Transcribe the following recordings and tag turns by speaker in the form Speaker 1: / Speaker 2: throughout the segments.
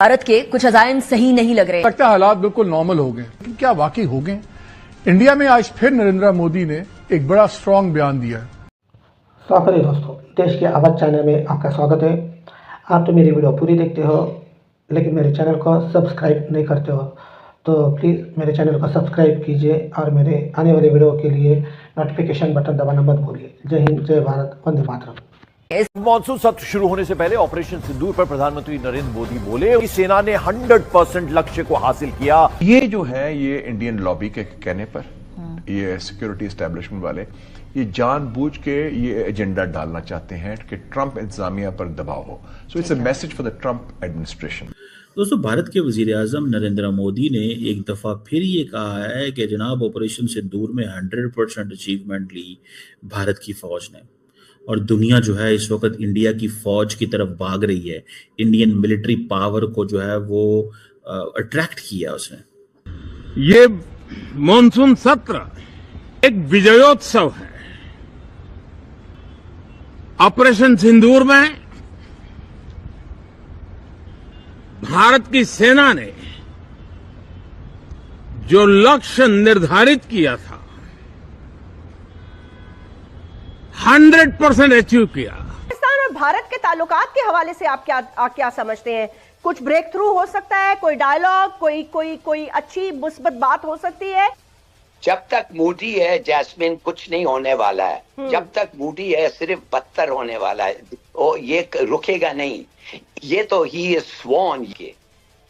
Speaker 1: भारत के कुछ अजायम सही नहीं लग रहे।
Speaker 2: लगता है हालात बिल्कुल नॉर्मल हो गए, लेकिन क्या वाकई हो गए? इंडिया में आज फिर नरेंद्र मोदी ने एक बड़ा स्ट्रांग बयान दिया है।
Speaker 3: स्वागत है दोस्तों, देश के आवाज चैनल में आपका स्वागत है। आप तो मेरी वीडियो पूरी देखते हो लेकिन मेरे चैनल को सब्सक्राइब नहीं करते हो, तो प्लीज़ मेरे चैनल को सब्सक्राइब कीजिए और मेरे आने वाले वीडियो के लिए नोटिफिकेशन बटन दबाना मत भूलिए। जय हिंद, जय भारत, वंदे मातरम।
Speaker 4: मॉनसून सत्र शुरू होने से पहले ऑपरेशन सिंदूर पर प्रधानमंत्री नरेंद्र मोदी बोले कि सेना ने 100% लक्ष्य को हासिल किया।
Speaker 5: ये जो है ये इंडियन लॉबी के कहने पर ये सिक्योरिटी एस्टेब्लिशमेंट वाले ये जानबूझ के ये एजेंडा डालना चाहते हैं कि ट्रंप इंतजामिया पर दबाव हो। So it's a message for the Trump administration.
Speaker 6: दोस्तों, भारत के वजीर-ए-आज़म नरेंद्र मोदी ने एक दफ़ा फिर ये कहा है कि जनाब ऑपरेशन सिंदूर में 100% अचीवमेंट ली भारत की फौज ने, और दुनिया जो है इस वक्त इंडिया की फौज की तरफ भाग रही है। इंडियन मिलिट्री पावर को जो है वो अट्रैक्ट किया उसने।
Speaker 7: ये मॉनसून सत्र एक विजयोत्सव है। ऑपरेशन सिंदूर में भारत की सेना ने जो लक्ष्य निर्धारित किया था 100% अचीव किया।
Speaker 8: पाकिस्तान और भारत के ताल्लुकात के हवाले से आप क्या समझते हैं? कुछ ब्रेक थ्रू हो सकता है, कोई डायलॉग, कोई अच्छी मुस्बत बात हो सकती है?
Speaker 9: जब तक मोदी है जैस्मिन, कुछ नहीं होने वाला है। जब तक मोदी है सिर्फ बदतर होने वाला है। और ये रुकेगा नहीं। ये तो ही इज स्वॉन के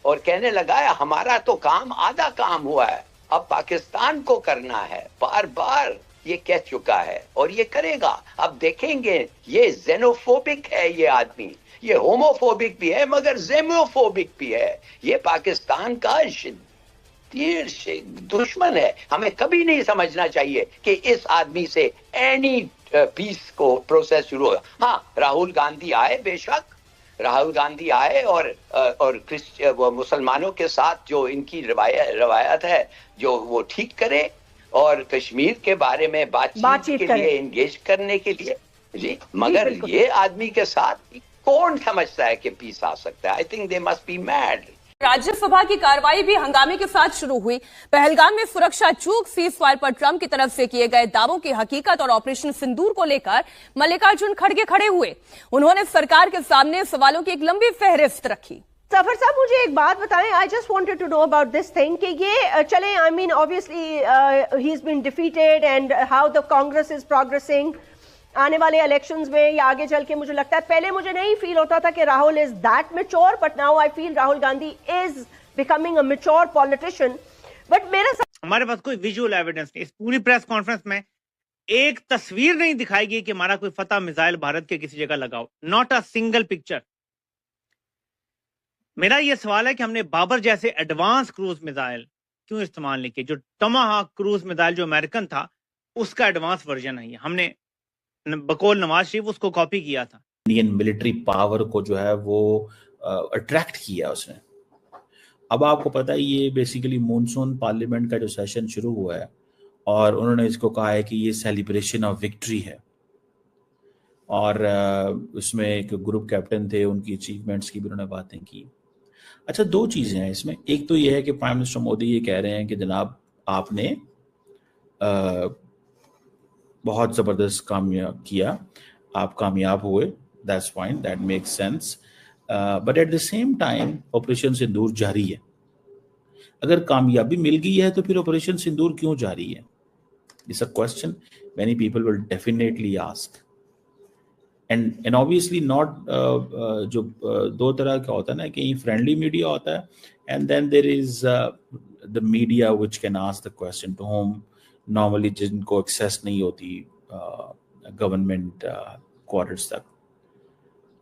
Speaker 9: और कहने लगा है हमारा तो काम आधा काम हुआ है, अब पाकिस्तान को करना है। बार बार ये कह चुका है और ये करेगा। अब देखेंगे, ये जेनोफोबिक है ये आदमी, ये होमोफोबिक भी है मगर जेमोफोबिक भी है। ये पाकिस्तान का दुश्मन है। हमें कभी नहीं समझना चाहिए कि इस आदमी से एनी पीस को प्रोसेस शुरू होगा। हाँ, राहुल गांधी आए, बेशक राहुल गांधी आए और मुसलमानों के साथ जो इनकी रवायत है जो वो ठीक करे और कश्मीर के बारे में बातचीत के लिए एंगेज करने के लिए जी। मगर ये आदमी के साथ कौन समझता है कि पीस आ सकता है? I think they must be mad.
Speaker 1: Rajya Sabha की कार्रवाई भी हंगामे के साथ शुरू हुई। पहलगाम में सुरक्षा चूक, सीज फायर पर ट्रंप की तरफ से किए गए दावों की हकीकत और ऑपरेशन सिंदूर को लेकर मल्लिकार्जुन खड़गे खड़े हुए। उन्होंने सरकार के सामने सवालों की एक लंबी फहरिस्त रखी।
Speaker 8: सफर साहब, मुझे एक बात बताएं। I just wanted to know about this thing कि ये चले, I mean obviously he is been defeated and how the Congress is progressing. आने वाले इलेक्शंस में या आगे चल के मुझे लगता है, पहले मुझे नहीं फील होता था कि Rahul is that mature, but now I feel Rahul Gandhi is becoming a mature politician. But
Speaker 10: हमारे पास कोई विजुअल एविडेंस नहीं। इस पूरी प्रेस कॉन्फ्रेंस में एक तस्वीर नहीं दिखाई गई कि हमारा कोई फतह मिसाइल भारत के किसी जगह लगाओ। Not a single picture. मेरा यह सवाल है कि हमने बाबर जैसे एडवांस क्रूज मिसाइल क्यों इस्तेमाल नहीं किए? जो टमाहाक क्रूज मिसाइल जो अमेरिकन था उसका एडवांस वर्जन है, हमने बकौल नवाज शरीफ उसको कॉपी किया था।
Speaker 6: इंडियन मिलिट्री पावर को जो है वो अट्रैक्ट किया उसने। अब आपको पता है ये बेसिकली मॉनसून पार्लियामेंट का जो सेशन शुरू हुआ है और उन्होंने इसको कहा है कि ये सेलिब्रेशन ऑफ विक्ट्री है। और उसमें एक ग्रुप कैप्टन थे, उनकी अचीवमेंट्स की भी उन्होंने बातें की। अच्छा, दो चीज़ें हैं इसमें। एक तो ये है कि प्राइम मिनिस्टर मोदी ये कह रहे हैं कि जनाब आपने बहुत ज़बरदस्त कामयाब किया, आप कामयाब हुए, that's fine, that makes sense. But at the same time operation Sindoor जारी है। अगर कामयाबी मिल गई है तो फिर ऑपरेशन सिंदूर क्यों जारी है? It's a question many people will definitely ask. And obviously not जो दो तरह का होता है ना, कि फ्रेंडली मीडिया होता है and then there is the media which can ask the question to whom normally जिनको एक्सेस नहीं होती गवर्नमेंट क्वार्टर्स तक,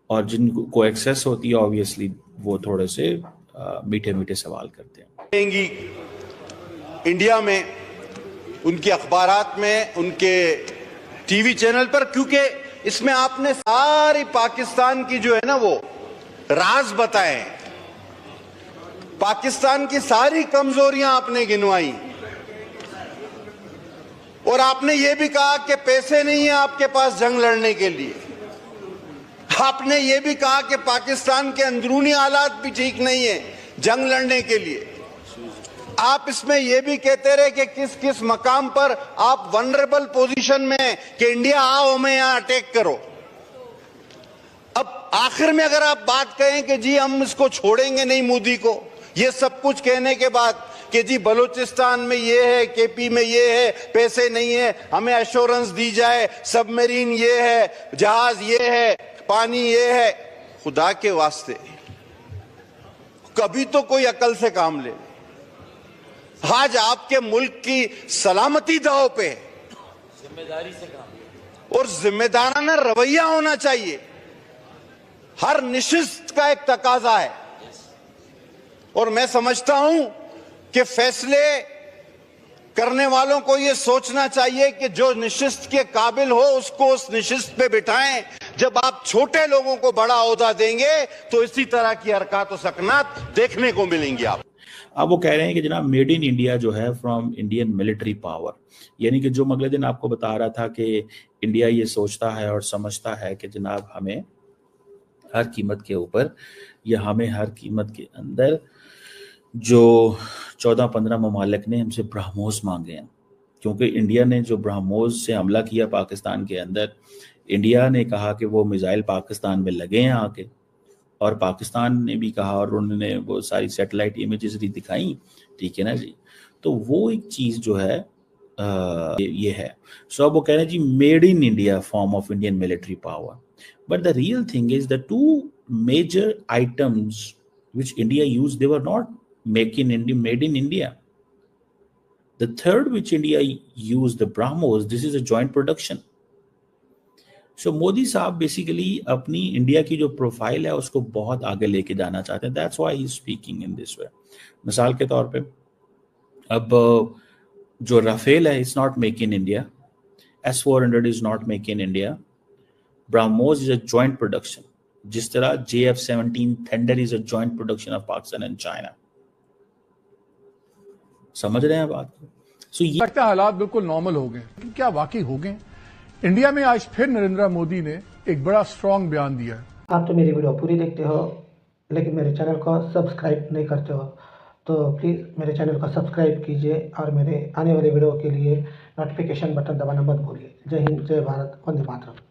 Speaker 6: और जिनको एक्सेस होती है ऑब्वियसली वो थोड़े से मीठे मीठे सवाल करते हैं।
Speaker 11: इंडिया में उनके अखबारात में, उनके टीवी चैनल पर, क्योंकि इसमें आपने सारी पाकिस्तान की जो है ना वो राज बताए, पाकिस्तान की सारी कमजोरियां आपने गिनवाई और आपने ये भी कहा कि पैसे नहीं है आपके पास जंग लड़ने के लिए। आपने ये भी कहा कि पाकिस्तान के अंदरूनी हालात भी ठीक नहीं है जंग लड़ने के लिए। आप इसमें यह भी कहते रहे कि किस किस मकाम पर आप वनरेबल पोजीशन में हैं कि इंडिया आओ हमें यहां अटैक करो। अब आखिर में अगर आप बात कहें कि जी हम इसको छोड़ेंगे नहीं मोदी को, ये सब कुछ कहने के बाद कि जी बलूचिस्तान में ये है, केपी में ये है, पैसे नहीं है, हमें एश्योरेंस दी जाए, सबमरीन ये है, जहाज ये है, पानी ये है, खुदा के वास्ते कभी तो कोई अकल से काम ले। आज आपके मुल्क की सलामती दांव पे है, जिम्मेदारी से काम और जिम्मेदाराना रवैया होना चाहिए। हर निशिस्त का एक तकाजा है और मैं समझता हूं कि फैसले करने वालों को यह सोचना चाहिए कि जो निशिस्त के काबिल हो उसको उस निशिस्त पे बिठाएं। जब आप छोटे लोगों को बड़ा ओहदा देंगे तो इसी तरह की हरकत और सकनात देखने को मिलेंगी। आप
Speaker 6: अब वो कह रहे हैं कि जनाब मेड इन इंडिया जो है फ्रॉम इंडियन मिलिट्री पावर, यानी कि जो अगले दिन आपको बता रहा था कि इंडिया ये सोचता है और समझता है कि जनाब हमें हर कीमत के ऊपर या हमें हर कीमत के अंदर जो 14-15 ममालिक ने हमसे ब्रह्मोस मांगे हैं, क्योंकि इंडिया ने जो ब्रह्मोस से हमला किया पाकिस्तान के अंदर, इंडिया ने कहा कि वो मिसाइल पाकिस्तान में लगे हैं आके, और पाकिस्तान ने भी कहा और उन्होंने वो सारी सैटेलाइट इमेजेस भी दिखाई, ठीक है ना जी। तो वो एक चीज़ जो है ये है। सो अब वो कह रहे हैं जी made in India form of Indian military power, but the real thing is the two major items which India used, they were not made in India. The third which India used, the BrahMos, this is a joint production. So Modi साहब basically अपनी India की जो profile है उसको बहुत आगे लेके जाना चाहते हैं। That's why he is speaking in this way. मिसाल के तौर पे अब जो राफेल है it's not made in India, S-400 is not made in India, BrahMos is a joint production. जिस तरह JF-17 Thunder is a joint production of Pakistan and China. समझ रहे हैं बात को? So ये
Speaker 2: लगता है हालात बिल्कुल नॉर्मल हो गए। क्या वाकई हो गए? इंडिया में आज फिर नरेंद्र मोदी ने एक बड़ा स्ट्रांग बयान दिया है।
Speaker 3: आप तो मेरी वीडियो पूरी देखते हो लेकिन मेरे चैनल को सब्सक्राइब नहीं करते हो, तो प्लीज़ मेरे चैनल को सब्सक्राइब कीजिए और मेरे आने वाले वीडियो के लिए नोटिफिकेशन बटन दबाना मत भूलिए। जय हिंद, जय भारत, वंदे मातरम।